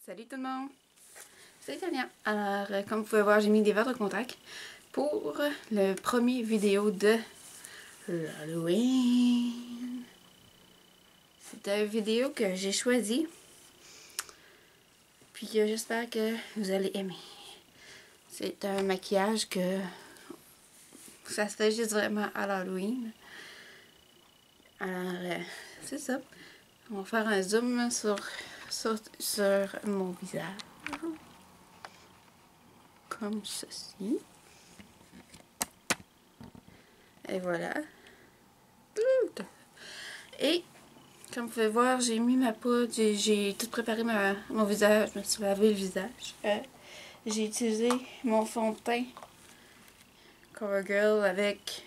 Salut tout le monde! C'est Tania. Alors, comme vous pouvez voir, j'ai mis des verres de contact pour le premier vidéo de l'Halloween. C'est une vidéo que j'ai choisie. Puis j'espère que vous allez aimer. C'est un maquillage que ça se fait juste vraiment à l'Halloween. Alors, c'est ça. On va faire un zoom sur mon visage. Comme ceci. Et voilà. Et comme vous pouvez voir, j'ai mis ma poudre, j'ai tout préparé mon visage, je me suis lavé le visage. J'ai utilisé mon fond de teint CoverGirl avec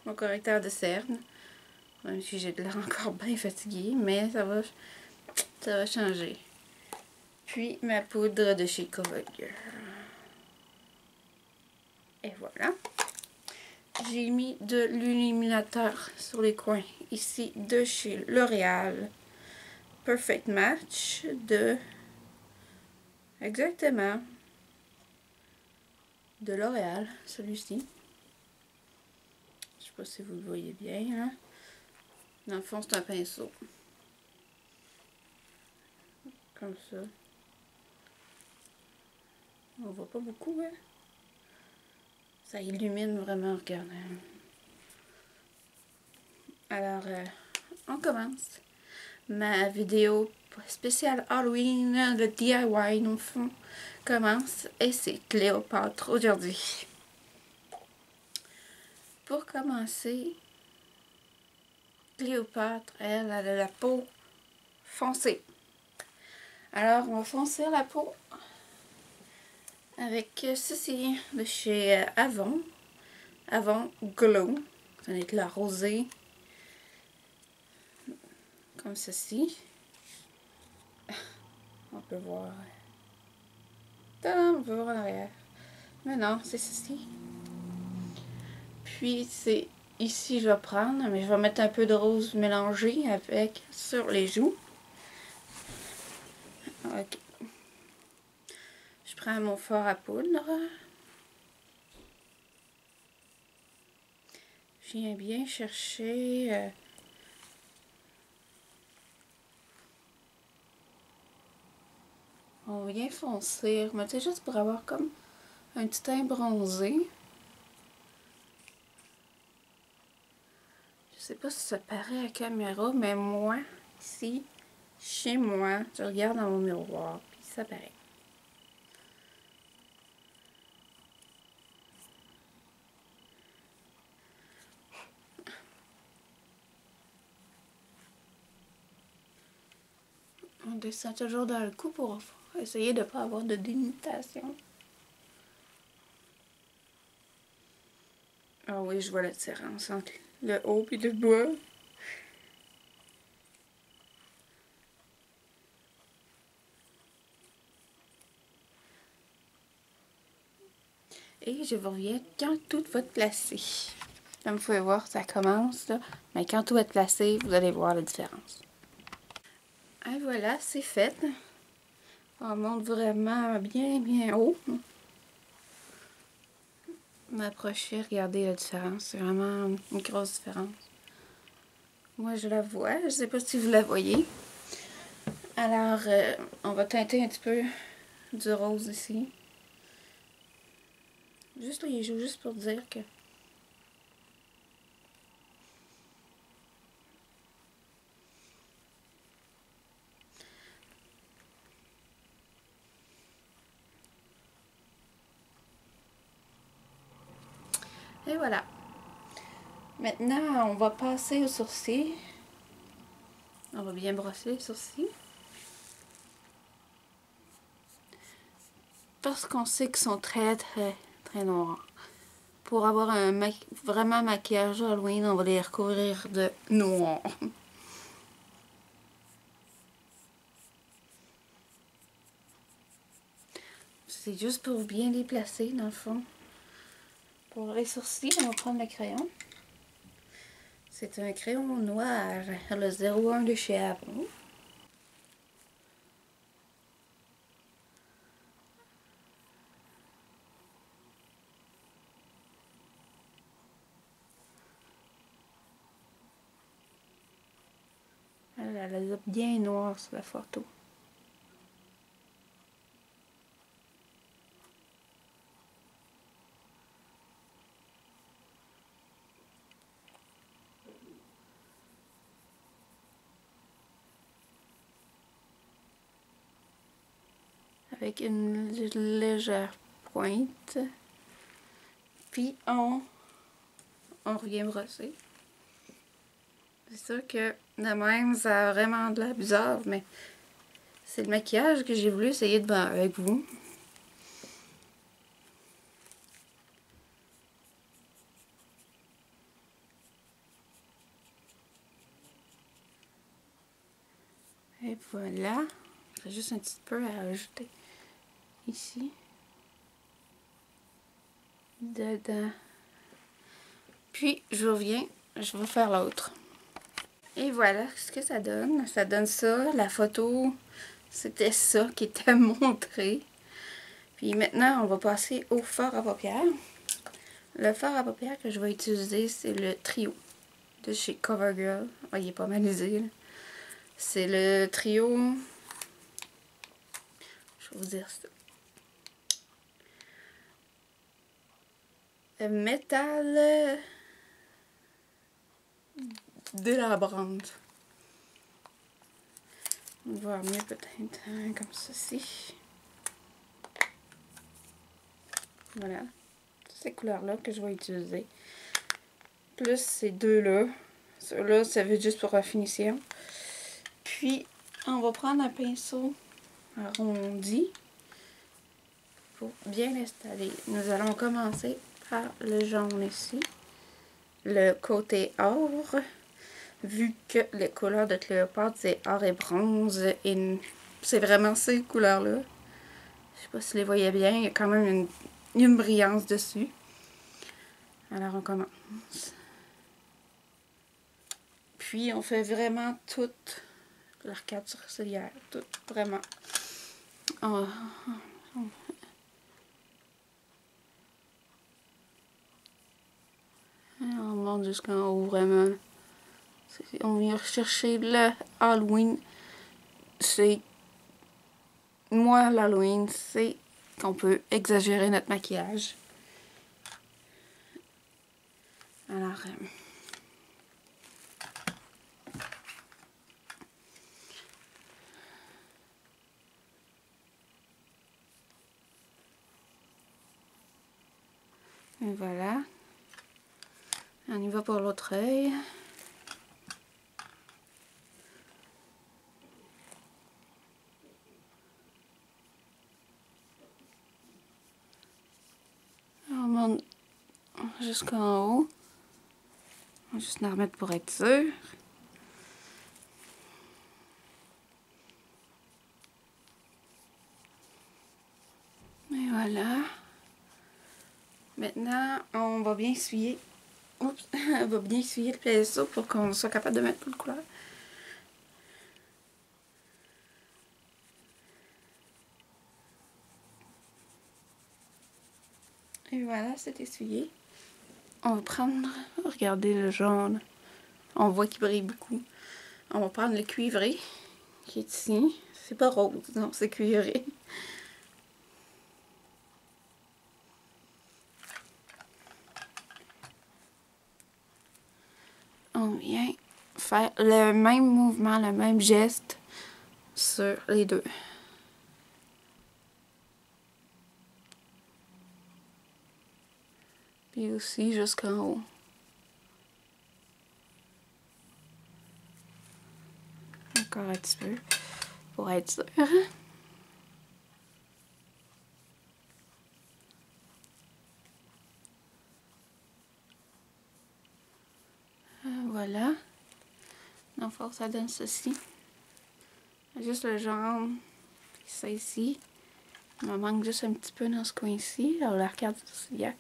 mon correcteur de cerne. Même si j'ai l'air encore bien fatiguée, mais ça va changer. Puis ma poudre de chez CoverGirl. Et voilà. J'ai mis de l'illuminateur sur les coins, ici de chez L'Oréal. Perfect Match de... Exactement. De L'Oréal, celui-ci. Je sais pas si vous le voyez bien, hein. Dans le fond, c'est un pinceau. Comme ça. On voit pas beaucoup, hein. Ça illumine vraiment, regardez. Alors, on commence. Ma vidéo spéciale Halloween, le DIY, dans le fond, commence. Et c'est Cléopâtre aujourd'hui. Pour commencer, Cléopâtre, elle a la peau foncée. Alors, on va foncer la peau avec ceci de chez Avon. Avon Glow. Ça va être la rosée. Comme ceci. On peut voir. Tadam, on peut voir en arrière. Mais non, c'est ceci. Puis, c'est ici, je vais prendre, mais je vais mettre un peu de rose mélangé avec sur les joues. Ok. Je prends mon fard à poudre. Je viens bien chercher... on vient foncer. Mais c'est juste pour avoir comme un petit teint bronzé. Je sais pas si ça paraît à la caméra, mais moi, ici, chez moi, je regarde dans mon miroir, puis ça paraît. On descend toujours dans le cou pour essayer de ne pas avoir de délimitation. Ah oui, je vois la différence entre le haut et le bas. Et je vous reviens quand tout va être placé. Comme vous pouvez voir, ça commence là. Mais quand tout va être placé, vous allez voir la différence. Et voilà, c'est fait. On monte vraiment bien haut. M'approcher, regardez la différence. C'est vraiment une grosse différence. Moi, je la vois. Je ne sais pas si vous la voyez. Alors, on va teinter un petit peu du rose ici. Juste les joues, juste pour dire que... Et voilà. Maintenant, on va passer aux sourcils. On va bien brosser les sourcils. Parce qu'on sait qu'ils sont très noirs. Pour avoir un vraiment maquillage Halloween, on va les recouvrir de noir. C'est juste pour bien les placer dans le fond. Pour les sourcils, on va prendre le crayon. C'est un crayon noir, le 01 de chez Avon. elle les a bien noires sur la photo. Avec une légère pointe. Puis on revient brosser. C'est sûr que de même, ça a vraiment de la bizarre, mais c'est le maquillage que j'ai voulu essayer de voir avec vous. Et voilà. J'ai juste un petit peu à ajouter ici. Dedans. Puis je reviens, je vais faire l'autre. Et voilà ce que ça donne. Ça donne ça. La photo, c'était ça qui était montré. Puis maintenant, on va passer au fard à paupières. Le fard à paupières que je vais utiliser, c'est le trio de chez CoverGirl. Oh, il est pas mal usé. C'est le trio. Je vais vous dire ça. Métal délabrante. On va voir mieux peut-être comme ceci. Voilà. Ces couleurs-là que je vais utiliser. Plus ces deux-là. Ceux-là, ça veut juste pour la finition. Puis, on va prendre un pinceau arrondi pour bien l'installer. Nous allons commencer par le jaune ici. Le côté or. Vu que les couleurs de Cléopâtre, c'est or et bronze. Et c'est vraiment ces couleurs-là. Je sais pas si vous les voyez bien. Il y a quand même une brillance dessus. Alors, on commence. Puis, on fait vraiment toute l'arcade sourcilière. Toute, vraiment. On monte jusqu'en haut, vraiment. On vient rechercher le Halloween. C'est... Moi, l'Halloween, c'est qu'on peut exagérer notre maquillage. Alors... et voilà. On y va pour l'autre œil. On monte jusqu'en haut. On va juste la remettre pour être sûr. Et voilà. Maintenant, on va bien essuyer. Oups, on va bien essuyer le pinceau pour qu'on soit capable de mettre toute la couleur. Et voilà, c'est essuyé. On va prendre, regardez le jaune. On voit qu'il brille beaucoup. On va prendre le cuivré qui est ici. C'est pas rose, non, c'est cuivré. On vient faire le même mouvement, le même geste sur les deux. Puis aussi jusqu'en haut. Encore un petit peu pour être sûr. Voilà. Dans le fond, ça donne ceci. Juste le jaune. Puis ça ici. Il me manque juste un petit peu dans ce coin-ci. Alors l'arcade sourcilière.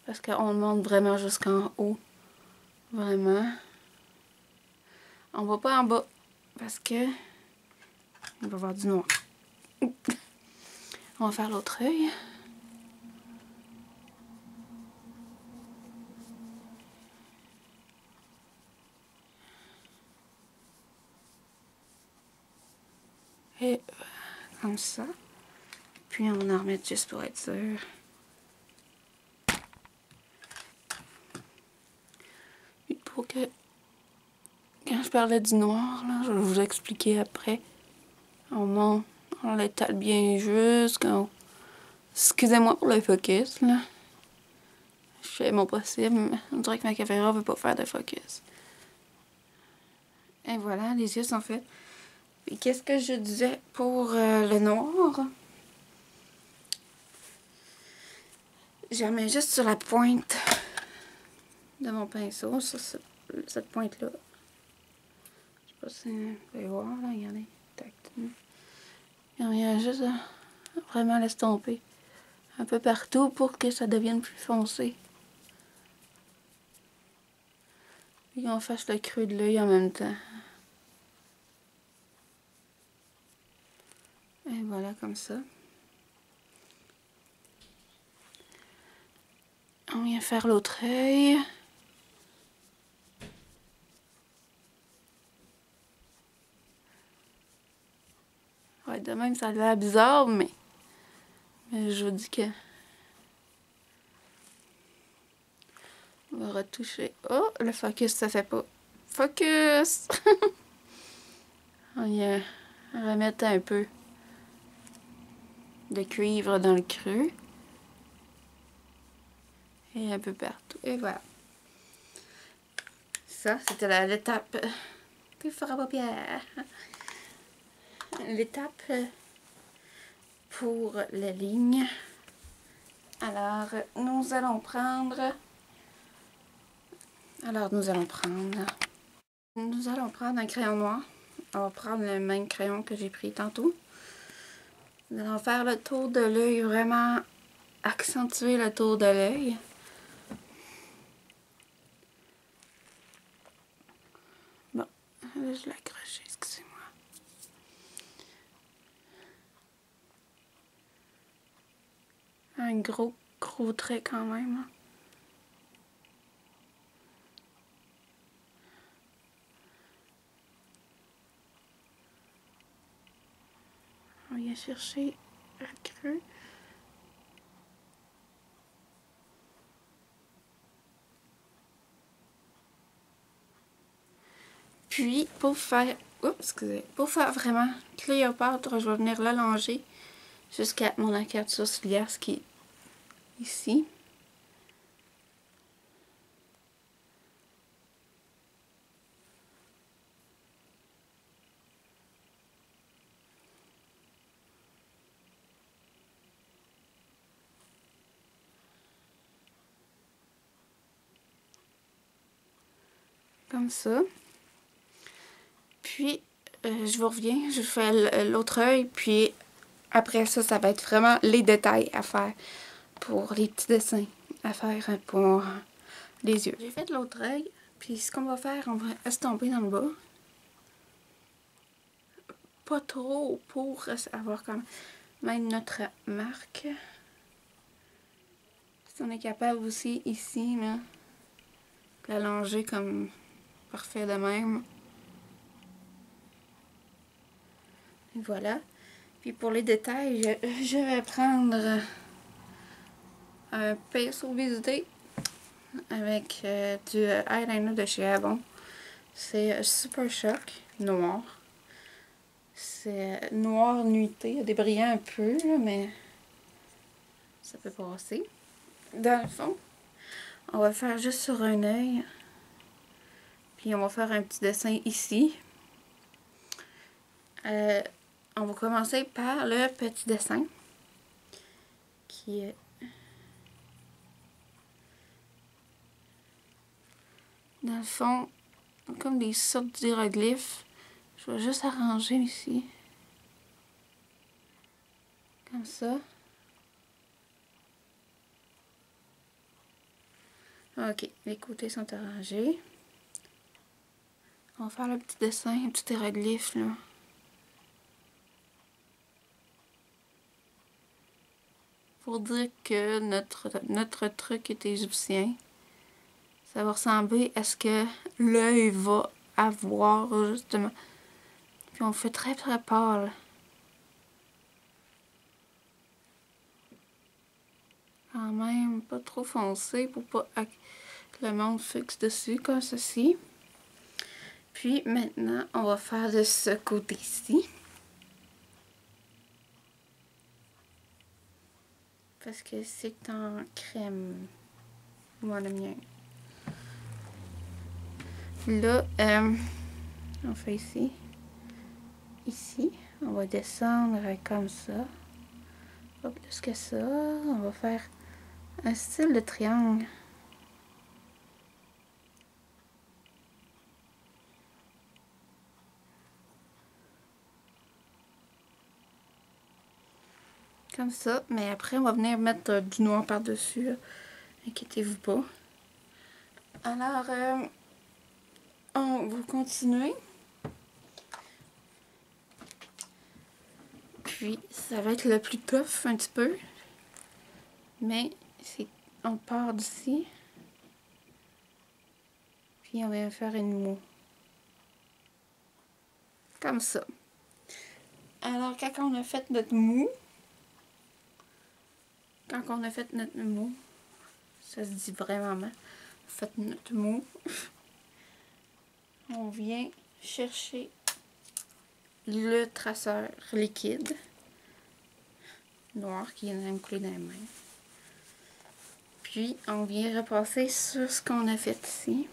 Parce qu'on monte vraiment jusqu'en haut. Vraiment. On va pas en bas. Parce que on va avoir du noir. On va faire l'autre œil. Et comme ça. Puis on va en remettre juste pour être sûr. Et pour que... Quand je parlais du noir, là, je vais vous expliquer après. On monte, on l'étale bien juste. Excusez-moi pour le focus, là. Je fais mon possible, mais on dirait que ma caméra veut pas faire de focus. Et voilà, les yeux sont faits. Puis qu'est-ce que je disais pour le noir? Je mets juste sur la pointe de mon pinceau, sur cette pointe-là. Je sais pas si vous pouvez voir, là, regardez. Tac. Et on vient juste vraiment l'estomper un peu partout pour que ça devienne plus foncé. Et qu'on fasse le creux de l'œil en même temps. Et voilà, comme ça. On vient faire l'autre œil. Ouais, de même, ça a l'air bizarre, mais je vous dis que... On va retoucher. Oh, le focus, ça fait pas. Focus! On vient remettre un peu de cuivre dans le creux. Et un peu partout. Et voilà. Ça, c'était l'étape que fera paupières. L'étape pour les lignes. Alors, nous allons prendre un crayon noir. On va prendre le même crayon que j'ai pris tantôt. Nous allons faire le tour de l'œil, vraiment accentuer le tour de l'œil. Bon, là, je l'ai accroché, excusez-moi. Un gros trait quand même. Hein. On vient chercher le creux. Puis, pour faire vraiment Cléopâtre, je vais venir l'allonger jusqu'à mon arcade sourcilière, ce qui est ici. Comme ça. Puis, je vous reviens, je fais l'autre œil, puis après ça, ça va être vraiment les détails à faire pour les petits dessins à faire pour les yeux. J'ai fait l'autre œil, puis ce qu'on va faire, on va estomper dans le bas. Pas trop pour avoir quand même notre marque. Si on est capable aussi ici, là, l'allonger comme parfait de même. Et voilà. Puis pour les détails, je vais prendre un pinceau visité avec du eyeliner de chez Avon. C'est Super Shock noir. C'est noir nuité. Il y a des brillants un peu, là, mais ça peut passer. Dans le fond, on va faire juste sur un œil. Puis on va faire un petit dessin ici. On va commencer par le petit dessin. Qui est... Dans le fond, comme des sortes d'hiéroglyphes. Je vais juste arranger ici. Comme ça. Ok, les côtés sont arrangés. On va faire le petit dessin, un petit hiéroglyphe là. Pour dire que notre truc est égyptien. Ça va ressembler à ce que l'œil va avoir justement. Puis on fait très très pâle. quand même pas trop foncé pour pas que le monde fixe dessus comme ceci. Puis maintenant, on va faire de ce côté-ci. Parce que c'est en crème. Moi, le mien. Là, on fait ici. Ici, on va descendre comme ça. Pas plus que ça. On va faire un style de triangle. Comme ça. Mais après, on va venir mettre du noir par-dessus. Inquiétez-vous pas. Alors, on va continuer. Puis, ça va être le plus tough un petit peu. Mais, on part d'ici. Puis, on va faire une moue. Comme ça. Alors, quand on a fait notre moue, ça se dit vraiment mal, fait notre moue, on vient chercher le traceur liquide noir qui est même coulé dans les mains. Puis, on vient repasser sur ce qu'on a fait ici.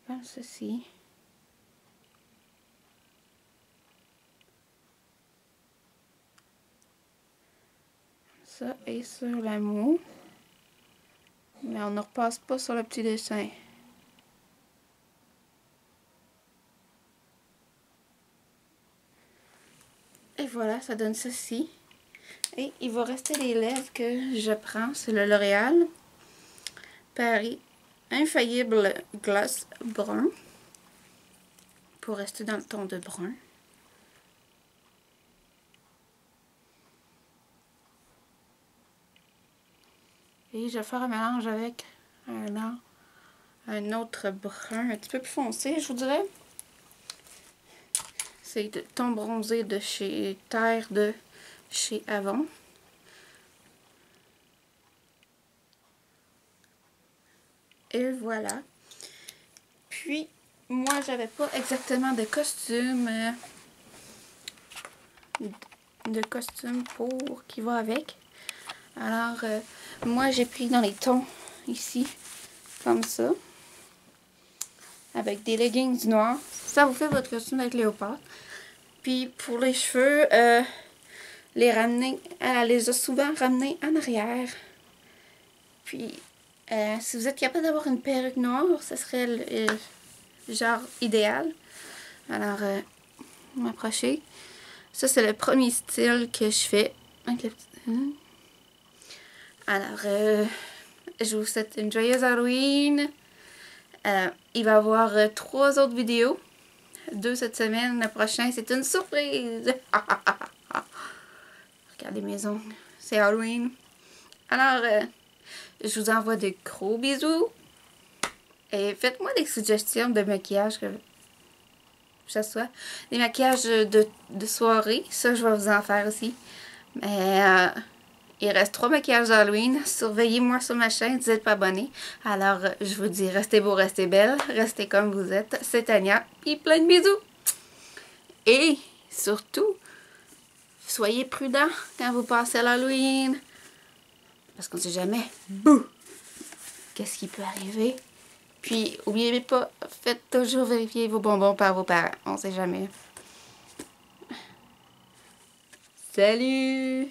Comme ceci. Ça est sur la moue. Mais on ne repasse pas sur le petit dessin. Et voilà, ça donne ceci. Et il va rester les lèvres que je prends. C'est le L'Oréal Paris Infaillible Gloss Brun. Pour rester dans le ton de brun. Et je vais faire un mélange avec un autre brun un petit peu plus foncé, je vous dirais. C'est le ton bronzé de chez Terre de chez Avon. Et voilà. Puis, moi, j'avais pas exactement de costume. Pour qui va avec. Alors, moi, j'ai pris dans les tons ici, comme ça. Avec des leggings noirs. Ça vous fait votre costume avec léopard. Puis, pour les cheveux, les ramener, elle les a souvent ramenés en arrière. Puis, si vous êtes capable d'avoir une perruque noire, ce serait le genre idéal. Alors, m'approcher. Ça, c'est le premier style que je fais. Avec le petit... Alors, je vous souhaite une joyeuse Halloween. Il va y avoir 3 autres vidéos. 2 cette semaine. Le prochain, c'est une surprise. Regardez mes ongles. C'est Halloween. Alors, je vous envoie de gros bisous. Et faites-moi des suggestions de maquillage que ce soit. Des maquillages de soirée. Ça, je vais vous en faire aussi. Mais il reste 3 maquillages d'Halloween. Surveillez-moi sur ma chaîne si vous n'êtes pas abonné. Alors, je vous dis, restez beaux, restez belles. Restez comme vous êtes. C'est Tania. Et plein de bisous. Et surtout, soyez prudents quand vous passez à l'Halloween. Parce qu'on ne sait jamais. Bouh! Qu'est-ce qui peut arriver? Puis, n'oubliez pas, faites toujours vérifier vos bonbons par vos parents. On ne sait jamais. Salut!